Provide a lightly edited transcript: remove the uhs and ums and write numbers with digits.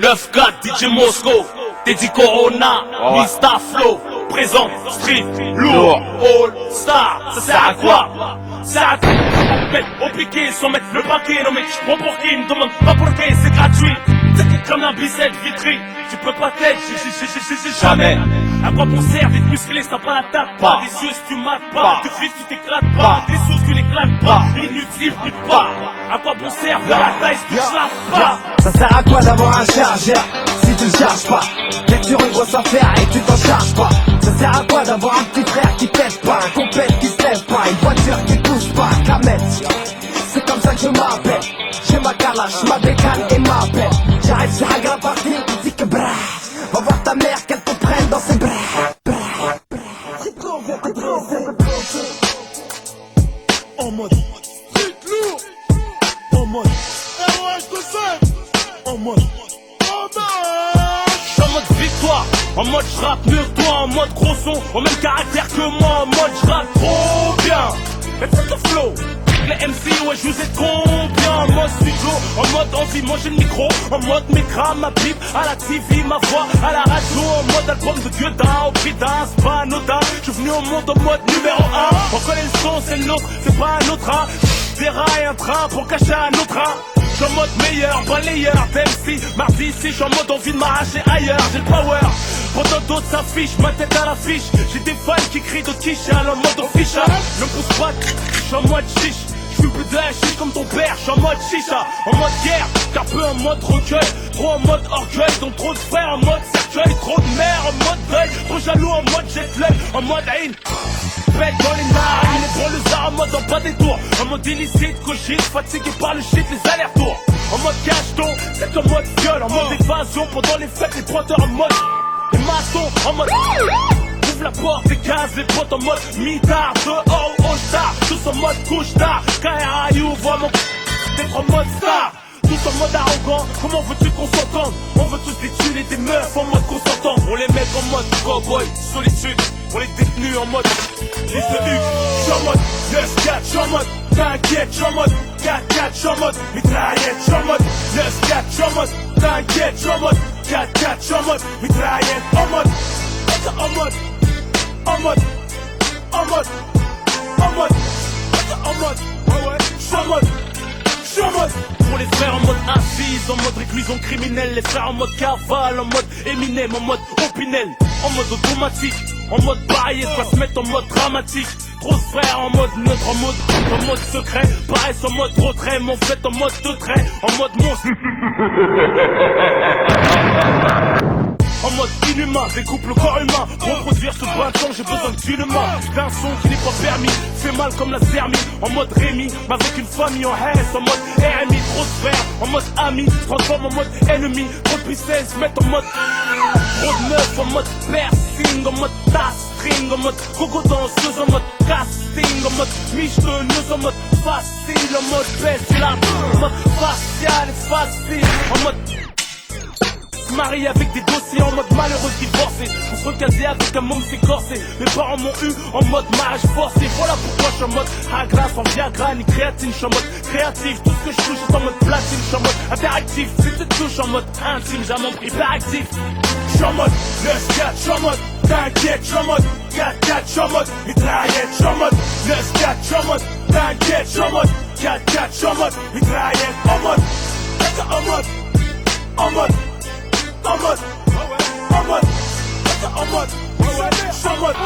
9-4, DJ Mosco, Teddy Corona, Mista Flow, présent, street, lourd, all star, ça sert à quoi? Ça sert à quoi? Au piqué sans mettre le paquet, non mais tu prends pour qui? Me demande pas pour qui, c'est gratuit. C'est comme un bicep vitrine, tu peux pas t'aider, jamais. À quoi bon sert d'être musclé, ça pas la tape pas. Des yeux si tu mates pas, de fils tu t'éclates pas, des sous tu l'éclates pas, inutile plus pas. À quoi bon sert de la taille si tu slaves pas? Ça sert à quoi d'avoir un chargeur si tu le charges pas? T'es sur une grosse affaire et tu t'en charges pas. Ça sert à quoi d'avoir un petit frère qui pète pas, un compète qui se lève pas, une voiture qui pousse pas, Kamel. C'est comme ça que je m'appelle. J'ai ma calache, ma bécane et ma pelle. J'arrive sur un grand parti, dis que brrr. Va voir ta mère qu'elle te prenne dans ses bras. C'est trop bien, t'es trop en mode street lourd, en mode ROH25, en mode J'suis en mode victoire, en mode j'rappe mieux que toi, en mode gros son, au même caractère que moi, en mode j'rappe trop bien. Mais c'est le flow. Les MC, ouais, je vous ai combien en mode studio, en mode envie, moi j'ai le micro, en mode micra, ma pipe, à la TV, ma voix, à la radio, en mode album de Gueudin, au prix d'un, c'est pas anodin, je suis venu au monde en mode numéro 1, on connaît le son, c'est le nôtre, c'est pas un autre, hein, des rails, un train pour cacher un autre, hein. J'suis en mode meilleur, balayeur, d'MC, mardi ici, j'suis en mode envie de m'arracher ailleurs, j'ai le power. Pendant d'autres s'affichent, ma tête à l'affiche. J'ai des fans qui crient d'autres qui chialent en mode official. Ne me pousse pas, j'suis en mode chiche. J'fume plus de la chiche comme ton père, j'suis en mode chicha. En mode guerre, car peu en mode recueil. Trop en mode orgueil, donc trop de frères en mode cercueil. Trop de mères en mode deuil. Trop jaloux en mode jet lag, en mode haine. Pète dans les narines, les branleurs en mode en bas des tours. En mode illicite, cogite, fatigué par le shit, les allers-retours. En mode cacheton, c'est en mode viol. En mode évasion, pendant les fêtes, les pointeurs en mode. Les maçons en mode ouvre la porte des cases, les potes en mode mitard, dehors au star, tous en mode couche tard, KRI ouvre mon d'être en mode star, tous en mode arrogant, comment veux-tu qu'on s'entende? On veut tous des thunes et des meufs en mode consentant. On les met en mode cowboy, solitude, on les détenus en mode les tenues. J'suis en mode 9-4, j'suis en mode t'inquiète, j'suis en mode 4-4, j'suis en mode mitraillette, j'suis en mode 9-4, j'suis en mode t'inquiète, j'suis en mode 4-4, j'suis en mode mitraillette, en mode en mode en mode en mode en mode en mode ouais ouais, j'suis en mode pour les frères en mode assise, en mode réclusion criminelle, les frères en mode cavale, en mode Eminem, en mode Opinel, en mode automatique, en mode bail, pas se mettre en mode dramatique. Trop de frères en mode neutre, en mode secret, paraissent en mode retrait, mon fait en mode de trait, en mode monstre. En mode inhumain, découpe le corps humain. Pour produire ce bain de sang, j'ai besoin que tu le mains. D'un son qui n'est pas permis, fait mal comme la thermie. En mode Rémi, mais avec une famille en haine. En mode RMI, trop de frères. En mode ami, se transforme en mode ennemi. Trop de puissance, mettre en mode trop de meuf, en mode piercing, en mode string, en mode coco danseuse, en mode casting, en mode michetonneuse, en mode facile, en mode bestial, en mode facial et facile, en mode marié avec des dossiers en mode malheureux divorcé. On se recaser avec un môme c'est corsé. Mes parents m'ont eu en mode mariage forcé. Voilà pourquoi je suis en mode à grâce, en Viagra ni créatine. Je suis en mode créatif, tout ce que je touche est en mode platine. Je suis en mode interactif, si tu te touches en mode intime, j'ai un membre hyperactif. Je suis en mode 9-4, je suis en mode t'inquiète, je suis en mode 4-4, je suis en mode mitraillette, je suis en mode 9-4, je suis en mode t'inquiète, je suis en mode 4-4, je suis en mode mitraillette, en mode en mode en mode en mode, en mode, en mode, en mode, en mode,